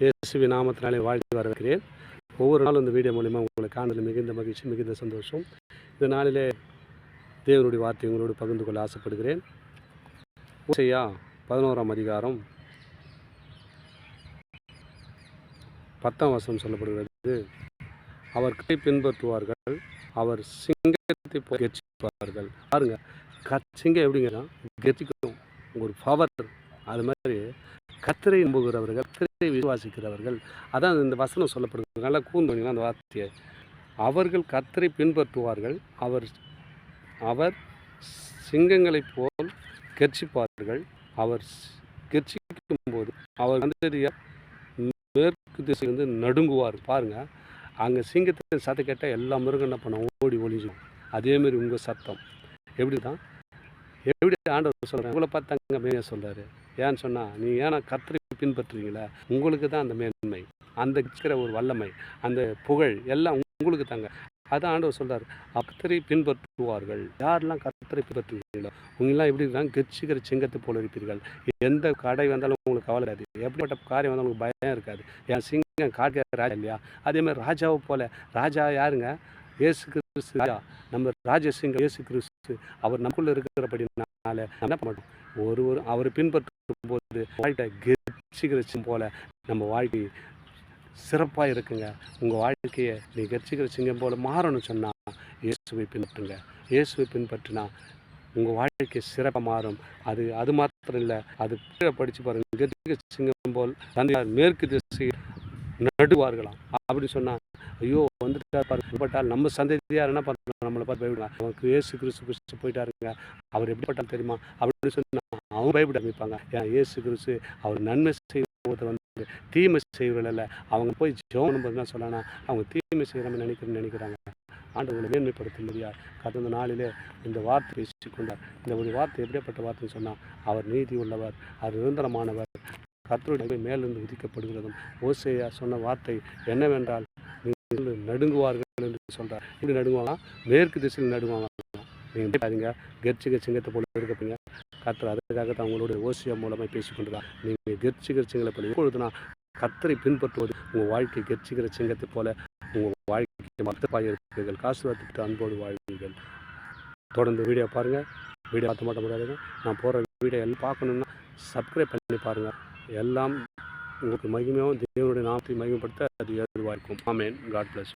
இயேசுவின் நாமத்தினாலே வாழ்த்து வரவேற்கிறேன். ஒவ்வொரு நாளும் இந்த வீடியோ மூலிமா உங்களை காணல மிகுந்த மகிழ்ச்சி, மிகுந்த சந்தோஷம். இந்த நாளிலே தேவனுடைய வார்த்தை உங்களோடு பகிர்ந்து கொள்ள ஆசைப்படுகிறேன். ஓசையா 11ஆம் அதிகாரம் 10ஆம் வசனம் சொல்லப்படுகிறது. அவர் கை பின்பற்றுவார்கள், அவர் சிங்கத்தை கெர்ச்சிப்பார்கள். பாருங்க, சிங்கம் எப்படிங்கிறா கெர்ச்சிக்கும், ஒரு பவர். அது மாதிரி கர்த்தரை நம்புகிறவர்கள், கர்த்தரை விசுவாசிக்கிறவர்கள், அதான் இந்த வசனம் சொல்லப்படுகிறது. நல்லா கூர்ந்தோன்னா அந்த வார்த்தையை, அவர்கள் கர்த்தரை பின்பற்றுவார்கள், அவர் சிங்கங்களைப் போல் கெர்ச்சிப்பார்கள். அவர் கெர்ச்சிக்கும் போது அவர் சந்ததியார் மேற்கு திசையிலிருந்து நடுங்குவார். பாருங்க, அங்கே சிங்கத்தை சத்தம் கேட்டால் எல்லா மிருகம் என்ன பண்ண ஓடி ஒளிஞ்சும். அதேமாரி உங்கள் சத்தம் எப்படி தான், எப்படி ஆண்டவர் சொல்கிறேன், உங்களை பார்த்து அங்கே மேலே சொல்கிறாரு. ஏன்னு சொன்னால், நீ ஏன்னா கர்த்தரை பின்பற்றுறீங்களா, உங்களுக்கு தான் அந்த மேன்மை, அந்த இருக்கிற ஒரு வல்லமை, அந்த புகழ் எல்லாம் உங்களுக்கு தாங்க. அதான் ஆண்டவர் சொல்கிறார், கர்த்தரை பின்பற்றுவார்கள். யாரெல்லாம் கர்த்தரை பின்பற்றுவீங்களோ உங்களெலாம் எப்படி இருக்காங்க, கெர்ச்சிக்கிற சிங்கத்தை போல இருப்பீர்கள். எந்த கடை வந்தாலும் உங்களுக்கு கவலை இருக்காது, எப்படிப்பட்ட காரியம் வந்தாலும் உங்களுக்கு பயம் இருக்காது. என் சிங்கம் காட்டுற ராஜா இல்லையா, அதேமாதிரி ராஜாவை போல. ராஜா யாருங்க, இயேசு கிறிஸ்து ராஜா, நம்ம ராஜசிங்கம் இயேசு கிறிஸ்து. அவர் நமக்குள்ளே இருக்கிறபடினால என்ன பண்ண மாட்டோம், ஒரு அவரை பின்பற்றும் போது வாழ்க்கை கெர்ச்சிக்கிற போல நம்ம வாழ்க்கை சிறப்பாக இருக்குங்க. உங்கள் வாழ்க்கையை நீ கெர்ச்சிக்கிற சிங்கம் போல மாறணும்னு சொன்னால் இயேசுவை பின்பற்றுங்க. இயேசுவை பின்பற்றினா உங்கள் வாழ்க்கை சிறப்பாக மாறும். அது மாத்திரம் இல்லை, அது படித்து பாருங்கள். கெர்ச்சிக்கிற சிங்கம் போல் தந்தையார் மேற்கு திசையில் நடுவார்களாம் அப்படின்னு சொன்னால், ஐயோ வந்துட்டால் நம்ம சந்ததியார் என்ன பண்ணுறோம், நம்மளை பார்த்து பயவிடலாம். அவனுக்கு இயேசு கிறிஸ்து போயிட்டாருங்க, அவர் எப்படிப்பட்டாலும் தெரியுமா அப்படின்னு சொன்னால் அவங்க பயப்பட ஆரம்பிப்பாங்க. ஏன், இயேசு கிறிஸ்து அவர் நன்மை செய்வது வந்து தீமை செய்வதில்லை. அவங்க போய் ஜெபம் என்ன சொல்லலாம், அவங்க தீமை செய்கிறோம்னு நினைக்கிறாங்க. ஆண்டவர்களை மேன்மைப்படுத்த முடியாது. கடந்த நாளிலே இந்த வார்த்தை பேசிக்கொண்டார். இந்த ஒரு வார்த்தை எப்படிப்பட்ட வார்த்தைன்னு சொன்னால், அவர் நீதி உள்ளவர், அவர் நிரந்தரமானவர், கர்த்தருடைய மேலிருந்து விதிக்கப்படுகிறதும். ஓசையா சொன்ன வார்த்தை என்னவென்றால், நீங்கள் நடுங்குவார்கள் என்று சொல்கிறார். இப்படி நடுங்குவாங்க, மேற்கு திசையில் நடுங்குவாங்க. நீங்கள் பாருங்க, கெர்ச்சிக்கிற சிங்கத்தை போல இருக்கப்பீங்க. கர்த்தர் அதுக்காக தான் உங்களோட ஓசையா மூலமாக பேசிக்கொண்டுதான். நீங்கள் கெர்ச்சிக்கிற சிங்கத்தை போல எப்பொழுதுனா கர்த்தரை பின்பற்றுவது உங்கள் வாழ்க்கை கெர்ச்சிக்கிற சிங்கத்தை போல உங்கள் வாழ்க்கைக்கு மத்தப்பாக இருப்பீர்கள். காசு வார்த்தைக்கு அன்போடு வாழ்வீர்கள். தொடர்ந்து வீடியோ பாருங்கள். வீடியோ பார்த்த மாட்ட முடியாதுங்க. நான் போகிற வீடியோ எல்லாம் பார்க்கணுன்னா சப்ஸ்கிரைப் பண்ணி பாருங்கள். எல்லாம் உங்களுக்கு மகிமையும் தேவனுடைய நாமத்தை மகிமைப்படுத்த அது ஏதுவாக இருக்கும். ஆமென். God plus.